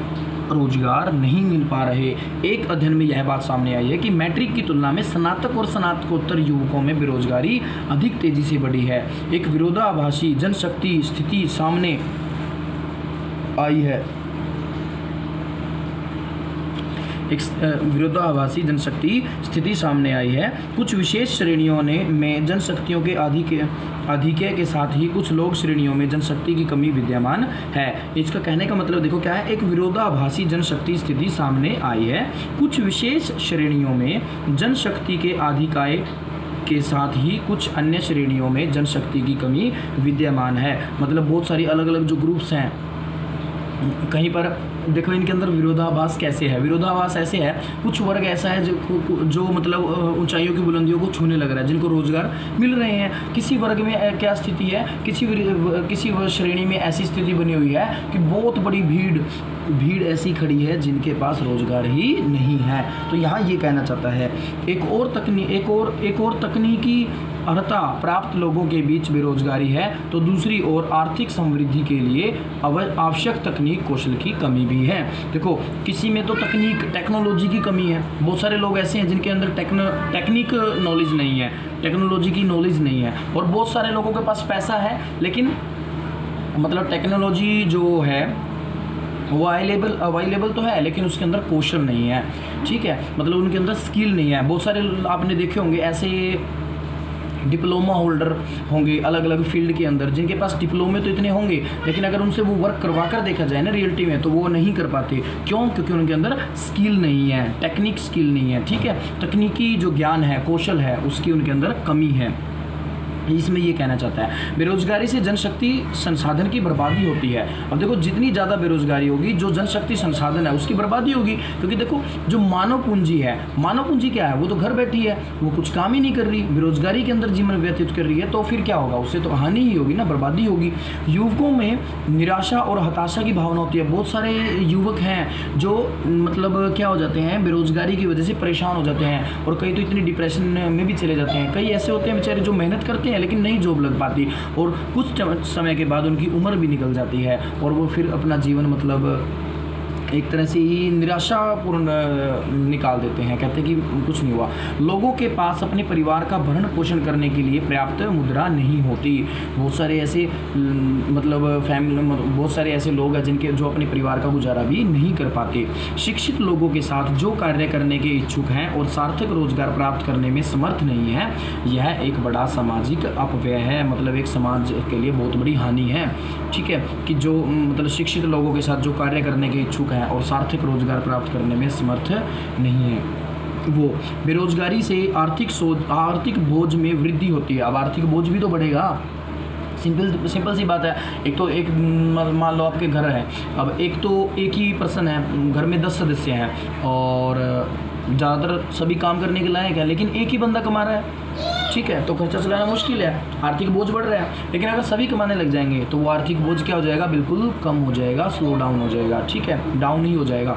रोजगार नहीं मिल पा रहे। एक अध्ययन में यह बात सामने आई है कि मैट्रिक की तुलना में स्नातक और स्नातकोत्तर युवकों में बेरोजगारी अधिक तेजी से बढ़ी है। एक विरोधाभासी जनशक्ति स्थिति सामने आई है। एक विरोधाभासी जनशक्ति स्थिति सामने आई है। कुछ विशेष श्रेणियों में जनशक्तियों के आधिक्य के साथ ही कुछ लोग श्रेणियों में जनशक्ति की कमी विद्यमान है। इसका कहने का मतलब देखो क्या है, एक विरोधाभासी जनशक्ति स्थिति सामने आई है। कुछ विशेष श्रेणियों में जनशक्ति के आधिक्य के साथ ही कुछ अन्य श्रेणियों में जनशक्ति की कमी विद्यमान है। मतलब बहुत सारी अलग अलग जो ग्रुप्स हैं, कहीं पर देखो इनके अंदर विरोधाभास कैसे है। विरोधाभास ऐसे है, कुछ वर्ग ऐसा है जो मतलब ऊंचाइयों की बुलंदियों को छूने लग रहा है, जिनको रोजगार मिल रहे हैं। किसी वर्ग में क्या स्थिति है, किसी श्रेणी में ऐसी स्थिति बनी हुई है कि बहुत बड़ी भीड़ ऐसी खड़ी है जिनके पास रोजगार ही नहीं है। तो यहाँ ये कहना चाहता है, एक और तकनीकी अर्हता प्राप्त लोगों के बीच बेरोजगारी है, तो दूसरी ओर आर्थिक समृद्धि के लिए आवश्यक तकनीक कौशल की कमी भी है। देखो किसी में तो टेक्नोलॉजी की कमी है। बहुत सारे लोग ऐसे हैं जिनके अंदर टेक्निक नॉलेज नहीं है, टेक्नोलॉजी की नॉलेज नहीं है, और बहुत सारे लोगों के पास पैसा है लेकिन मतलब टेक्नोलॉजी जो है वो अवेलेबल तो है लेकिन उसके अंदर कौशल नहीं है। ठीक है, मतलब उनके अंदर स्किल नहीं है। बहुत सारे आपने देखे होंगे ऐसे डिप्लोमा होल्डर होंगे अलग अलग फील्ड के अंदर, जिनके पास डिप्लोमे तो इतने होंगे लेकिन अगर उनसे वो वर्क करवा कर देखा जाए ना रियलिटी में, तो वो नहीं कर पाते। क्यों? क्योंकि उनके अंदर स्किल नहीं है, टेक्निक स्किल नहीं है। ठीक है, तकनीकी जो ज्ञान है, कौशल है, उसकी उनके अंदर कमी है। इसमें ये कहना चाहता है, बेरोजगारी से जनशक्ति संसाधन की बर्बादी होती है। अब देखो जितनी ज़्यादा बेरोजगारी होगी, जो जनशक्ति संसाधन है उसकी बर्बादी होगी, क्योंकि देखो जो मानव पूंजी है, मानव पूंजी क्या है, वो तो घर बैठी है, वो कुछ काम ही नहीं कर रही, बेरोजगारी के अंदर जीवन व्यतीत कर रही है, तो फिर क्या होगा, उससे तो हानि ही होगी ना, बर्बादी होगी। युवकों में निराशा और हताशा की भावना होती है। बहुत सारे युवक हैं जो मतलब क्या हो जाते हैं, बेरोजगारी की वजह से परेशान हो जाते हैं, और कई तो इतनी डिप्रेशन में भी चले जाते हैं। कई ऐसे होते हैं बेचारे जो मेहनत करते हैं लेकिन नहीं जॉब लग पाती, और कुछ समय के बाद उनकी उम्र भी निकल जाती है, और वो फिर अपना जीवन मतलब एक तरह से ही निराशापूर्ण निकाल देते हैं, कहते हैं कि कुछ नहीं हुआ। लोगों के पास अपने परिवार का भरण पोषण करने के लिए पर्याप्त मुद्रा नहीं होती। बहुत सारे ऐसे मतलब बहुत सारे ऐसे लोग हैं जिनके जो अपने परिवार का गुजारा भी नहीं कर पाते। शिक्षित लोगों के साथ जो कार्य करने के इच्छुक हैं और सार्थक रोजगार प्राप्त करने में समर्थ नहीं है, यह एक बड़ा सामाजिक अपव्यय है। मतलब एक समाज के लिए बहुत बड़ी हानि है। ठीक है, कि जो मतलब शिक्षित लोगों के साथ जो कार्य करने के इच्छुक हैं और सार्थक रोजगार प्राप्त करने में समर्थ नहीं है, वो बेरोजगारी से आर्थिक बोझ में वृद्धि होती है। अब आर्थिक बोझ भी तो बढ़ेगा। सिंपल सी बात है। एक मान लो आपके घर है, अब एक ही पर्सन है, घर में 10 सदस्य हैं और ज़्यादातर सभी काम करने के लायक है, लेकिन एक ही बंदा कमा रहा है। ठीक है, तो खर्चा चलाना मुश्किल है, आर्थिक बोझ बढ़ रहा है। लेकिन अगर सभी कमाने लग जाएंगे तो वो आर्थिक बोझ क्या हो जाएगा, बिल्कुल कम हो जाएगा, स्लो डाउन हो जाएगा। ठीक है, डाउन ही हो जाएगा,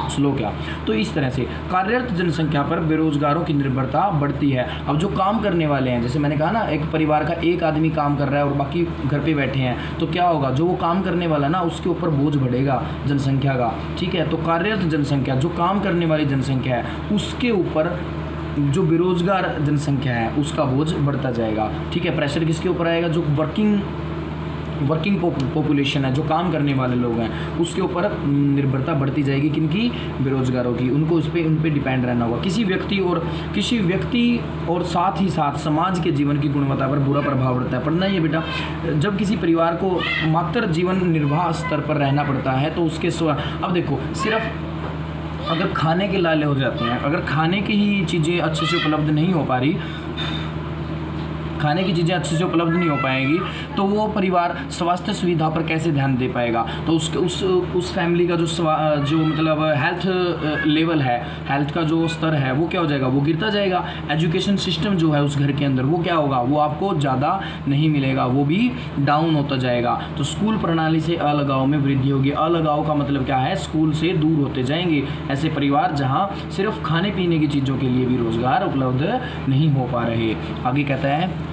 स्लो क्या। तो इस तरह से कार्यरत जनसंख्या पर बेरोजगारों की निर्भरता बढ़ती है। अब जो काम करने वाले हैं, जैसे मैंने कहा ना, एक परिवार का एक आदमी काम कर रहा है और बाकी घर पे बैठे हैं, तो क्या होगा, जो वो काम करने वाला ना, उसके ऊपर बोझ बढ़ेगा जनसंख्या का। ठीक है, तो कार्यरत जनसंख्या, जो काम करने वाली जनसंख्या है, उसके ऊपर जो बेरोजगार जनसंख्या है उसका बोझ बढ़ता जाएगा। ठीक है, प्रेशर किसके ऊपर आएगा, जो वर्किंग पॉपुलेशन है, जो काम करने वाले लोग हैं, उसके ऊपर निर्भरता बढ़ती जाएगी। किनकी? बेरोजगारों की। उनको उन पे डिपेंड रहना होगा। किसी व्यक्ति और साथ ही साथ समाज के जीवन की गुणवत्ता पर बुरा प्रभाव पड़ता है। पढ़ना ही है बेटा। जब किसी परिवार को मात्र जीवन निर्वाह स्तर पर रहना पड़ता है तो उसके अब देखो, सिर्फ अगर खाने के लाले हो जाते हैं, अगर खाने की ही चीज़ें अच्छे से उपलब्ध नहीं हो पा रही, खाने की चीज़ें अच्छे से उपलब्ध नहीं हो पाएंगी तो वो परिवार स्वास्थ्य सुविधा पर कैसे ध्यान दे पाएगा। तो उस फैमिली का जो मतलब हेल्थ लेवल है, हेल्थ का जो स्तर है वो क्या हो जाएगा, वो गिरता जाएगा। एजुकेशन सिस्टम जो है उस घर के अंदर वो क्या होगा, वो आपको ज़्यादा नहीं मिलेगा, वो भी डाउन होता जाएगा। तो स्कूल प्रणाली से अलगाव में वृद्धि होगी। अलगाव का मतलब क्या है, स्कूल से दूर होते जाएंगे ऐसे परिवार जहाँ सिर्फ खाने पीने की चीज़ों के लिए भी रोजगार उपलब्ध नहीं हो पा रहे। आगे कहता है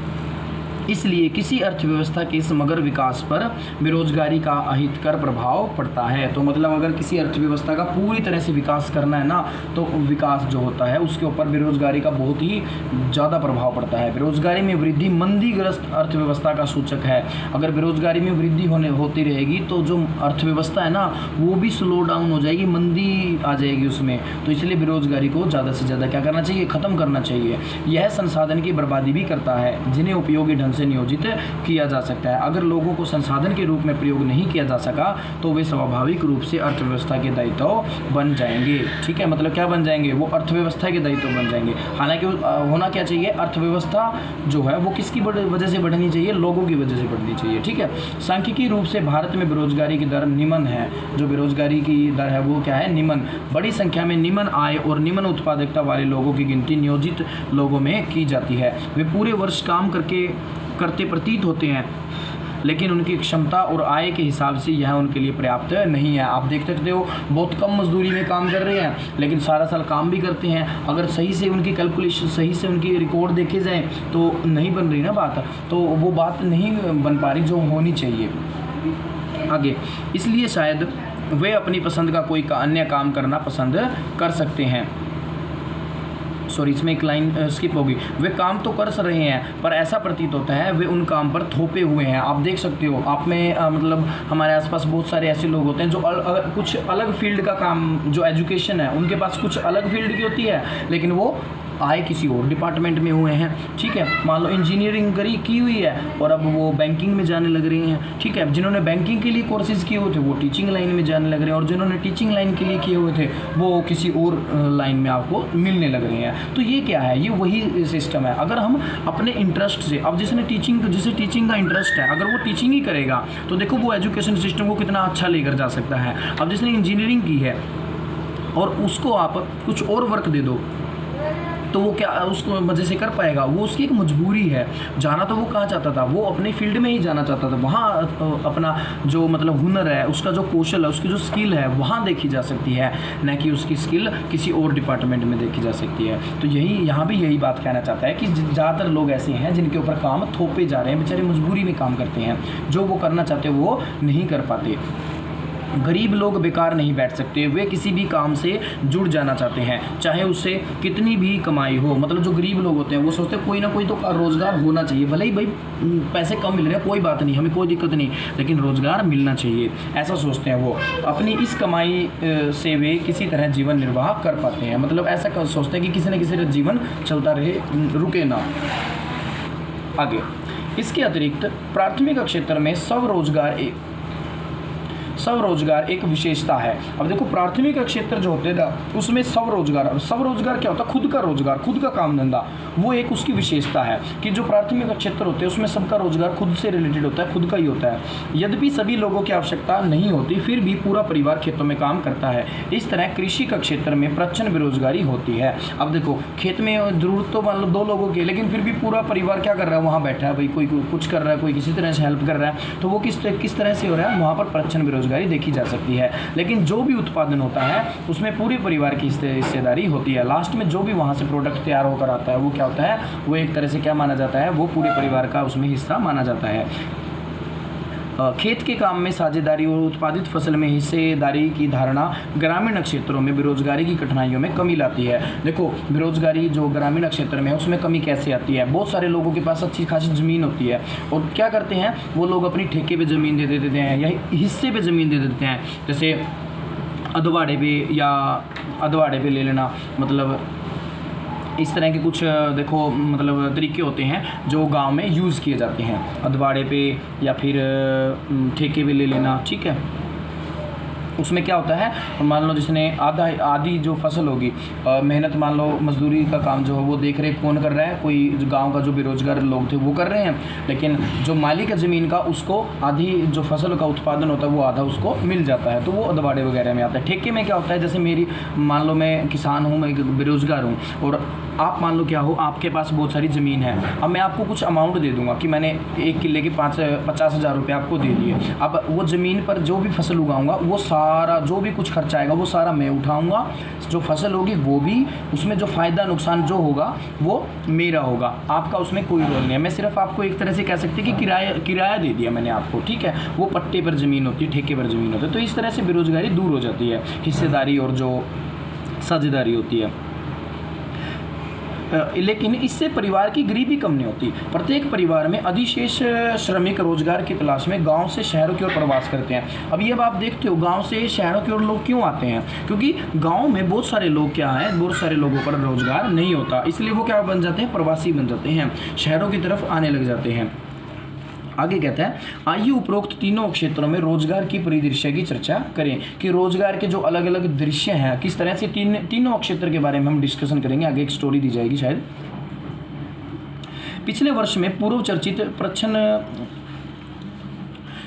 इसलिए किसी अर्थव्यवस्था के समग्र विकास पर बेरोजगारी का अहितकर प्रभाव पड़ता है। तो मतलब अगर किसी अर्थव्यवस्था का पूरी तरह से विकास करना है ना, तो विकास जो होता है उसके ऊपर बेरोजगारी का बहुत ही ज़्यादा प्रभाव पड़ता है। बेरोजगारी में वृद्धि मंदीग्रस्त अर्थव्यवस्था का सूचक है। अगर बेरोजगारी में वृद्धि होती रहेगी तो जो अर्थव्यवस्था है ना वो भी स्लो डाउन हो जाएगी, मंदी आ जाएगी उसमें। तो इसलिए बेरोजगारी को ज़्यादा से ज़्यादा क्या करना चाहिए, ख़त्म करना चाहिए। यह संसाधन की बर्बादी भी करता है जिन्हें उपयोगी ढंग से नियोजित किया जा सकता है। अगर लोगों को संसाधन के रूप में प्रयोग नहीं किया जा सका तो वे स्वाभाविक रूप से अर्थव्यवस्था के दायित्व बन जाएंगे। ठीक है, मतलब क्या बन जाएंगे, वो अर्थव्यवस्था के दायित्व बन जाएंगे। हालांकि होना क्या चाहिए, अर्थव्यवस्था जो है वो किसकी वजह से बढ़नी चाहिए, लोगों की वजह से बढ़नी चाहिए। ठीक है, सांख्यिकी रूप से भारत में बेरोजगारी की दर निम्न है। जो बेरोजगारी की दर है वो क्या है, निम्न। बड़ी संख्या में निम्न आय और निम्न उत्पादकता वाले लोगों की गिनती नियोजित लोगों में की जाती है। वे पूरे वर्ष काम करते प्रतीत होते हैं लेकिन उनकी क्षमता और आय के हिसाब से यह उनके लिए पर्याप्त नहीं है। आप देख सकते हो बहुत कम मजदूरी में काम कर रहे हैं लेकिन सारा साल काम भी करते हैं। अगर सही से उनकी कैलकुलेशन, सही से उनकी रिकॉर्ड देखे जाएँ तो नहीं बन रही ना बात, तो वो बात नहीं बन पा रही जो होनी चाहिए। आगे, इसलिए शायद वे अपनी पसंद का कोई अन्य काम करना पसंद कर सकते हैं। सॉरी, इसमें एक लाइन स्किप होगी। वे काम तो कर रहे हैं पर ऐसा प्रतीत होता है वे उन काम पर थोपे हुए हैं। आप देख सकते हो, आप में मतलब हमारे आसपास बहुत सारे ऐसे लोग होते हैं जो कुछ अलग फील्ड का काम, जो एजुकेशन है उनके पास कुछ अलग फील्ड की होती है लेकिन वो आए किसी और डिपार्टमेंट में हुए हैं। ठीक है, मान लो इंजीनियरिंग की हुई है और अब वो बैंकिंग में जाने लग रहे हैं। ठीक है, जिन्होंने बैंकिंग के लिए कोर्सेज़ किए हुए थे वो टीचिंग लाइन में जाने लग रहे हैं और जिन्होंने टीचिंग लाइन के लिए किए हुए थे वो किसी और लाइन में आपको मिलने लग रहे हैं। तो ये क्या है, ये वही सिस्टम है। अगर हम अपने इंटरेस्ट से, अब जिसे टीचिंग का इंटरेस्ट है अगर वो टीचिंग ही करेगा तो देखो वो एजुकेशन सिस्टम को कितना अच्छा लेकर जा सकता है। अब जिसने इंजीनियरिंग की है और उसको आप कुछ और वर्क दे दो तो वो क्या उसको मज़े से कर पाएगा, वो उसकी एक मजबूरी है। जाना तो वो कहाँ चाहता था, वो अपने फील्ड में ही जाना चाहता था। वहाँ अपना जो मतलब हुनर है, उसका जो कौशल है, उसकी जो स्किल है वहाँ देखी जा सकती है, न कि उसकी स्किल किसी और डिपार्टमेंट में देखी जा सकती है। तो यही यहाँ भी यही बात कहना चाहता है कि ज़्यादातर लोग ऐसे हैं जिनके ऊपर काम थोपे जा रहे हैं, बेचारे मजबूरी में काम करते हैं, जो वो करना चाहते वो नहीं कर पाते। गरीब लोग बेकार नहीं बैठ सकते, वे किसी भी काम से जुड़ जाना चाहते हैं चाहे उससे कितनी भी कमाई हो। मतलब जो गरीब लोग होते हैं वो सोचते हैं कोई ना कोई तो रोज़गार होना चाहिए, भले ही भाई पैसे कम मिल रहे हैं कोई बात नहीं, हमें कोई दिक्कत नहीं, लेकिन रोज़गार मिलना चाहिए, ऐसा सोचते हैं वो। अपनी इस कमाई से वे किसी तरह जीवन निर्वाह कर पाते हैं। मतलब ऐसा सोचते हैं कि किसी न किसी तरह जीवन चलता रहे, रुके ना। आगे, इसके अतिरिक्त प्राथमिक क्षेत्र में स्वरोजगार एक विशेषता है। अब देखो प्राथमिक क्षेत्र जो होते हैं ना उसमें स्वरोजगार क्या होता है, खुद का रोजगार, खुद का काम धंधा, वो एक उसकी विशेषता है कि जो प्राथमिक क्षेत्र होते हैं उसमें सबका रोजगार खुद से रिलेटेड होता है, खुद का ही होता है। यद्यपि सभी लोगों की आवश्यकता नहीं होती फिर भी पूरा परिवार खेतों में काम करता है। इस तरह कृषि का क्षेत्र में प्रचंड बेरोजगारी होती है। अब देखो खेत में जरूरत तो मान लो 2 लोगों की, लेकिन फिर भी पूरा परिवार क्या कर रहा है, वहाँ बैठा है, भाई कोई कुछ कर रहा है, कोई किसी तरह से हेल्प कर रहा है, तो वो किस तरह से हो रहा है, वहाँ पर प्रचंड बेरोजगारी देखी जा सकती है। लेकिन जो भी उत्पादन होता है उसमें पूरे परिवार की हिस्सेदारी होती है। लास्ट में जो भी वहाँ से प्रोडक्ट तैयार होकर आता है वो क्या होता है, वो एक तरह से क्या माना जाता है, वो पूरे परिवार का उसमें हिस्सा माना जाता है। खेत के काम में साझेदारी और उत्पादित फसल में हिस्सेदारी की धारणा ग्रामीण क्षेत्रों में बेरोजगारी की कठिनाइयों में कमी लाती है। देखो बेरोजगारी जो ग्रामीण क्षेत्र में है उसमें कमी कैसे आती है, बहुत सारे लोगों के पास अच्छी खासी ज़मीन होती है और क्या करते हैं वो लोग अपनी ठेके पे ज़मीन दे देते हैं या हिस्से पे ज़मीन दे देते हैं, जैसे अधवाड़े पे ले लेना, मतलब इस तरह के कुछ देखो मतलब तरीके होते हैं जो गांव में यूज़ किए जाते हैं, अधवाड़े पे या फिर ठेके पे ले लेना। ठीक है, उसमें क्या होता है, मान लो जिसने आधी जो फसल होगी, मेहनत मान लो मजदूरी का काम जो है वो देख रेख कौन कर रहा है, कोई जो गांव का जो बेरोजगार लोग थे वो कर रहे हैं, लेकिन जो मालिक है ज़मीन का उसको आधी जो फसल का उत्पादन होता है वो आधा उसको मिल जाता है, तो वो अदवाड़े वगैरह में आता है। ठेके में क्या होता है, जैसे मेरी मान लो मैं किसान हूँ, मैं बेरोजगार हूँ और आप मान लो क्या हो, आपके पास बहुत सारी ज़मीन है, अब मैं आपको कुछ अमाउंट दे दूंगा कि मैंने 1 किले के 50,000 रुपये आपको दे दिए। अब वो ज़मीन पर जो भी फसल उगाऊंगा वो सारा जो भी कुछ खर्चा आएगा वो सारा मैं उठाऊंगा, जो फसल होगी वो भी, उसमें जो फ़ायदा नुकसान जो होगा वो मेरा होगा, आपका उसमें कोई रोल नहीं है। मैं सिर्फ आपको एक तरह से कह सकते कि किराया दे दिया मैंने आपको, ठीक है, वो पट्टे पर ज़मीन होती है, ठेके पर ज़मीन होती है। तो इस तरह से बेरोज़गारी दूर हो जाती है, हिस्सेदारी और जो साझेदारी होती है। लेकिन इससे परिवार की गरीबी कम नहीं होती। प्रत्येक परिवार में अधिशेष श्रमिक रोजगार की तलाश में गांव से शहरों की ओर प्रवास करते हैं। अब ये आप देखते हो, गांव से शहरों की ओर लोग क्यों आते हैं, क्योंकि गांव में बहुत सारे लोग क्या हैं, बहुत सारे लोगों पर रोजगार नहीं होता, इसलिए वो क्या बन जाते हैं, प्रवासी बन जाते हैं, शहरों की तरफ आने लग जाते हैं। आगे कहता है, आइए उपरोक्त तीनों क्षेत्रों में रोजगार की परिदृश्य की चर्चा करें कि रोजगार के जो अलग अलग दृश्य हैं किस तरह से तीनों क्षेत्र के बारे में हम डिस्कशन करेंगे। आगे एक स्टोरी दी जाएगी शायद। पिछले वर्ष में पूर्व चर्चित प्रच्छन्न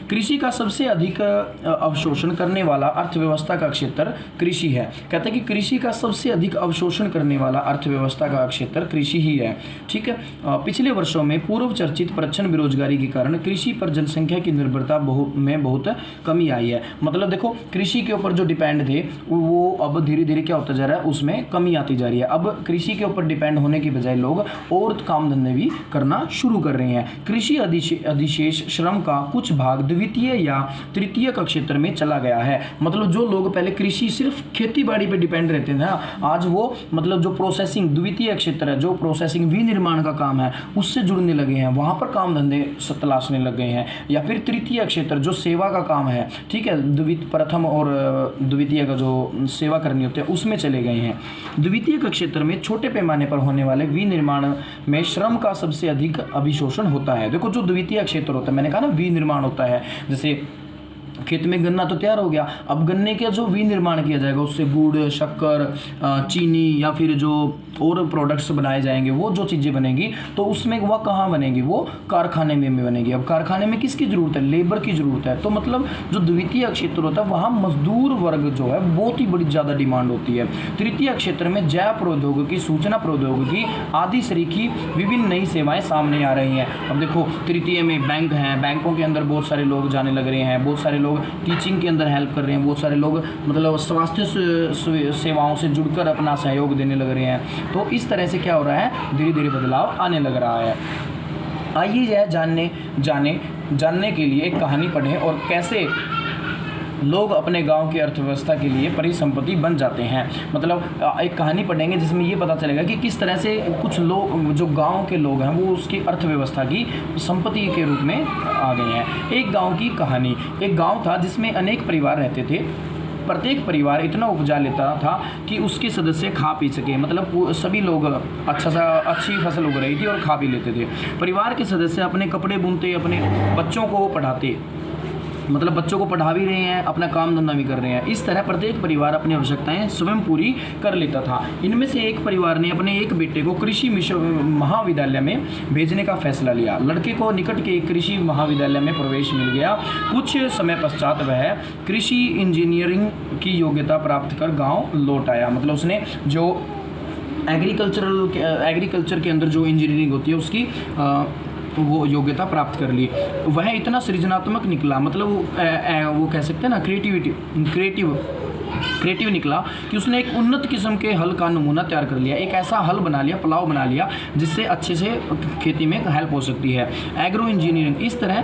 कृषि का सबसे अधिक अवशोषण करने वाला अर्थव्यवस्था का क्षेत्र कृषि है। कहते हैं कि कृषि का सबसे अधिक अवशोषण करने वाला अर्थव्यवस्था का क्षेत्र कृषि ही है, ठीक है। पिछले वर्षों में पूर्व चर्चित प्रच्छन्न बेरोजगारी के कारण कृषि पर जनसंख्या की निर्भरता में बहुत कमी आई है। मतलब देखो, कृषि के ऊपर जो डिपेंड थे वो अब धीरे धीरे क्या होता जा रहा है, उसमें कमी आती जा रही है। अब कृषि के ऊपर डिपेंड होने की बजाय लोग और काम धंधे भी करना शुरू कर रहे हैं। कृषि अधिशेष श्रम का कुछ भाग द्वितीय या तृतीय का क्षेत्र में चला गया है। मतलब जो लोग पहले कृषि सिर्फ खेती बाड़ी पे डिपेंड रहते थे ना, आज वो मतलब जो प्रोसेसिंग द्वितीय क्षेत्र है, जो प्रोसेसिंग विनिर्माण का काम है उससे जुड़ने लगे हैं, वहाँ पर काम धंधे तलाशने लग गए हैं। या फिर तृतीय क्षेत्र जो सेवा का काम है, ठीक है, प्रथम और द्वितीय का जो सेवा करनी होती है उसमें चले गए हैं। द्वितीय का क्षेत्र में छोटे पैमाने पर होने वाले विनिर्माण में श्रम का सबसे अधिक अभिशोषण होता है। देखो, जो द्वितीय क्षेत्र होता है, मैंने कहा ना विनिर्माण होता है, जैसे खेत में गन्ना तो तैयार हो गया, अब गन्ने का जो विनिर्माण किया जाएगा उससे गुड़, शक्कर, चीनी या फिर जो और प्रोडक्ट्स बनाए जाएंगे, वो जो चीज़ें बनेंगी तो उसमें वह कहाँ बनेगी, वो कारखाने में बनेगी। अब कारखाने में किसकी ज़रूरत है, लेबर की ज़रूरत है। तो मतलब जो द्वितीय क्षेत्र होता है वहाँ मजदूर वर्ग जो है बहुत ही बड़ी ज़्यादा डिमांड होती है। तृतीय क्षेत्र में जैव प्रौद्योगिकी, सूचना प्रौद्योगिकी आदि सरीखी विभिन्न नई सेवाएँ सामने आ रही हैं। अब देखो, तृतीय में बैंक हैं, बैंकों के अंदर बहुत सारे लोग जाने लग रहे हैं, बहुत सारे लोग टीचिंग के अंदर हेल्प कर रहे हैं, बहुत सारे लोग मतलब स्वास्थ्य सेवाओं से जुड़कर अपना सहयोग देने लग रहे हैं। तो इस तरह से क्या हो रहा है, धीरे धीरे बदलाव आने लग रहा है। आइए यह जानने के लिए एक कहानी पढ़ें और कैसे लोग अपने गांव की अर्थव्यवस्था के लिए परिसंपत्ति बन जाते हैं। मतलब एक कहानी पढ़ेंगे जिसमें ये पता चलेगा कि किस तरह से कुछ लोग जो गांव के लोग हैं वो उसकी अर्थव्यवस्था की संपत्ति के रूप में आ गए हैं। एक गांव की कहानी। एक गांव था जिसमें अनेक परिवार रहते थे। प्रत्येक परिवार इतना उपजा लेता था कि उसके सदस्य खा पी सके। मतलब सभी लोग अच्छी फसल उग रही थी और खा पी लेते थे। परिवार के सदस्य अपने कपड़े बुनते, अपने बच्चों को पढ़ाते, मतलब बच्चों को पढ़ा भी रहे हैं, अपना काम धंधा भी कर रहे हैं। इस तरह प्रत्येक परिवार अपनी आवश्यकताएं स्वयं पूरी कर लेता था। इनमें से एक परिवार ने अपने एक बेटे को कृषि महाविद्यालय में भेजने का फैसला लिया। लड़के को निकट के कृषि महाविद्यालय में प्रवेश मिल गया। कुछ समय पश्चात वह कृषि इंजीनियरिंग की योग्यता प्राप्त कर गाँव लौट आया। मतलब उसने जो एग्रीकल्चर के अंदर जो इंजीनियरिंग होती है उसकी वो योग्यता प्राप्त कर ली। वह इतना सृजनात्मक निकला, मतलब वो कह सकते हैं ना क्रिएटिव निकला कि उसने एक उन्नत किस्म के हल का नमूना तैयार कर लिया। एक ऐसा हल बना लिया, पलाव बना लिया जिससे अच्छे से खेती में हेल्प हो सकती है। एग्रो इंजीनियरिंग, इस तरह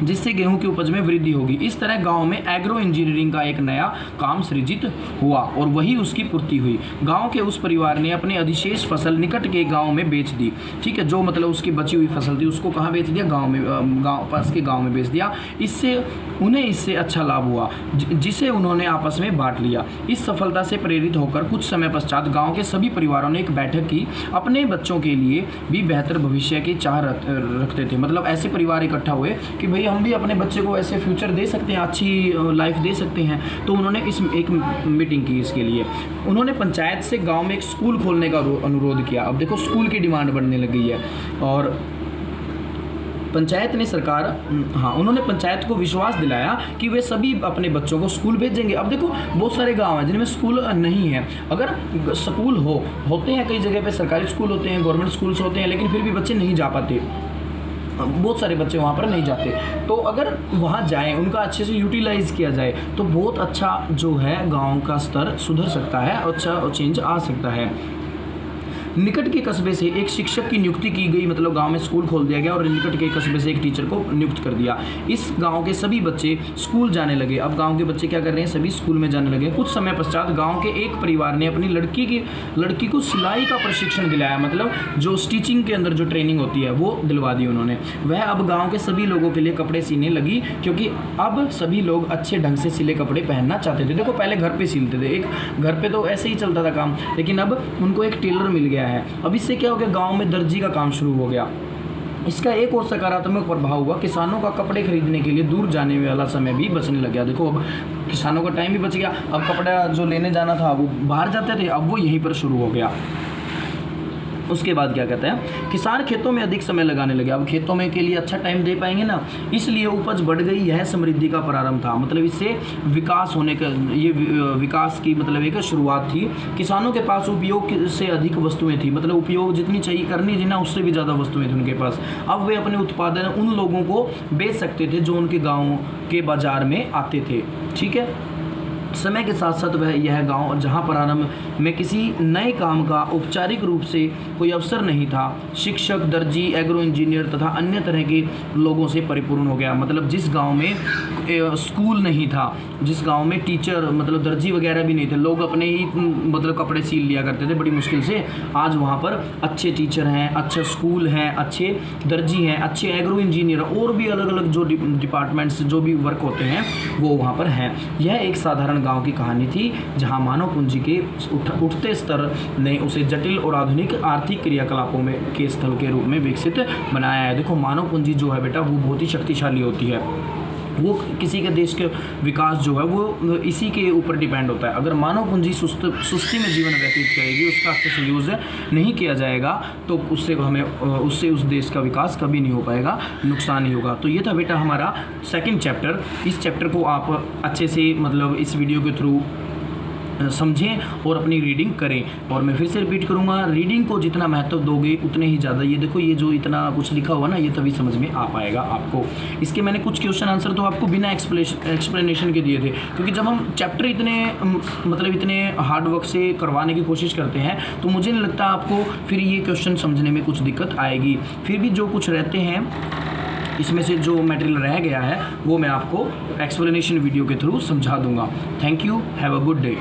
जिससे गेहूं की उपज में वृद्धि होगी। इस तरह गांव में एग्रो इंजीनियरिंग का एक नया काम सृजित हुआ और वही उसकी पूर्ति हुई। गांव के उस परिवार ने अपनी अधिशेष फसल निकट के गांव में बेच दी। ठीक है, जो मतलब उसकी बची हुई फसल थी उसको कहाँ बेच दिया, पास के गाँव में बेच दिया। इससे अच्छा लाभ हुआ जिसे उन्होंने आपस में बांट लिया। इस सफलता से प्रेरित होकर कुछ समय पश्चात गाँव के सभी परिवारों ने एक बैठक की। अपने बच्चों के लिए भी बेहतर भविष्य की चाह रखते थे। मतलब ऐसे परिवार इकट्ठा हुए कि भाई हम भी अपने बच्चे को ऐसे फ्यूचर दे सकते हैं, अच्छी लाइफ दे सकते हैं। तो उन्होंने इस एक मीटिंग की इसके लिए। उन्होंने पंचायत से गांव में एक स्कूल खोलने का अनुरोध किया। अब देखो स्कूल की डिमांड बढ़ने लग गई है। और पंचायत ने उन्होंने पंचायत को विश्वास दिलाया कि वे सभी अपने बच्चों को स्कूल भेजेंगे। अब देखो बहुत सारे गांव हैं जिनमें स्कूल नहीं है। अगर स्कूल होते हैं, कई जगह पे सरकारी स्कूल होते हैं, गवर्नमेंट स्कूल्स होते हैं, लेकिन फिर भी बच्चे नहीं जा पाते, बहुत सारे बच्चे वहाँ पर नहीं जाते। तो अगर वहाँ जाएं, उनका अच्छे से यूटिलाइज़ किया जाए तो बहुत अच्छा जो है गाँव का स्तर सुधर सकता है, अच्छा चेंज आ सकता है। निकट के कस्बे से एक शिक्षक की नियुक्ति की गई, मतलब गांव में स्कूल खोल दिया गया और निकट के कस्बे से एक टीचर को नियुक्त कर दिया। इस गांव के सभी बच्चे स्कूल जाने लगे। अब गांव के बच्चे क्या कर रहे हैं, सभी स्कूल में जाने लगे। कुछ समय पश्चात गांव के एक परिवार ने अपनी लड़की को सिलाई का प्रशिक्षण दिलाया, मतलब जो स्टिचिंग के अंदर जो ट्रेनिंग होती है वो दिलवा दी उन्होंने। वह अब गाँव के सभी लोगों के लिए कपड़े सीने लगी, क्योंकि अब सभी लोग अच्छे ढंग से सिले कपड़े पहनना चाहते थे। देखो पहले घर पे सिलते थे, एक घर पे तो ऐसे ही चलता था काम, लेकिन अब उनको एक टेलर मिल गया है। अब इससे क्या हो गया, गांव में दर्जी का काम शुरू हो गया। इसका एक और सकारात्मक प्रभाव हुआ, किसानों का कपड़े खरीदने के लिए दूर जाने वाला समय भी बचने लग गया। देखो अब किसानों का टाइम भी बच गया। अब कपड़ा जो लेने जाना था वो बाहर जाते थे, अब वो यहीं पर शुरू हो गया। उसके बाद क्या कहते हैं, किसान खेतों में अधिक समय लगाने लगे। अब खेतों में के लिए अच्छा टाइम दे पाएंगे ना, इसलिए उपज बढ़ गई। यह समृद्धि का प्रारंभ था, मतलब इससे विकास होने का, ये विकास की मतलब एक शुरुआत थी। किसानों के पास उपयोग से अधिक वस्तुएं थी, मतलब उपयोग जितनी चाहिए करनी थी ना, उससे भी ज़्यादा वस्तुएं थी उनके पास। अब वे अपने उत्पादन उन लोगों को बेच सकते थे जो उनके गाँव के बाजार में आते थे। ठीक है। समय के साथ साथ वह यह गांव, जहां प्रारंभ में किसी नए काम का औपचारिक रूप से कोई अवसर नहीं था, शिक्षक, दर्जी, एग्रो इंजीनियर तथा अन्य तरह के लोगों से परिपूर्ण हो गया। मतलब जिस गांव में स्कूल नहीं था, जिस गांव में टीचर मतलब दर्जी वगैरह भी नहीं थे, लोग अपने ही मतलब कपड़े सील लिया करते थे बड़ी मुश्किल से, आज वहाँ पर अच्छे टीचर हैं, अच्छा स्कूल हैं, अच्छे दर्जी हैं, अच्छे एग्रो इंजीनियर और भी अलग अलग जो डिपार्टमेंट्स जो भी वर्क होते हैं वो वहाँ पर हैं। यह एक साधारण गांव की कहानी थी जहां मानव पूंजी के उठते स्तर ने उसे जटिल और आधुनिक आर्थिक क्रियाकलापों में के स्थल के रूप में विकसित बनाया है। देखो मानव पूंजी जो है बेटा वो बहुत ही शक्तिशाली होती है। वो किसी के देश के विकास जो है वो इसी के ऊपर डिपेंड होता है। अगर मानव पूंजी सुस्ती में जीवन व्यतीत करेगी, उसका अच्छे से यूज़ नहीं किया जाएगा, तो उससे उस देश का विकास कभी नहीं हो पाएगा, नुकसान ही होगा। तो ये था बेटा हमारा सेकंड चैप्टर। इस चैप्टर को आप अच्छे से मतलब इस वीडियो के थ्रू समझें और अपनी रीडिंग करें। और मैं फिर से रिपीट करूंगा, रीडिंग को जितना महत्व दोगे उतने ही ज़्यादा, ये देखो ये जो इतना कुछ लिखा हुआ ना, ये तभी समझ में आ पाएगा आपको। इसके मैंने कुछ क्वेश्चन आंसर तो आपको बिना एक्सप्लेनेशन के दिए थे, क्योंकि जब हम चैप्टर इतने हार्ड वर्क से करवाने की कोशिश करते हैं तो मुझे नहीं लगता आपको फिर ये क्वेश्चन समझने में कुछ दिक्कत आएगी। फिर भी जो कुछ रहते हैं इसमें से जो मटेरियल रह गया है वो मैं आपको एक्सप्लेनेशन वीडियो के थ्रू समझा दूंगा। Thank you, have a good day.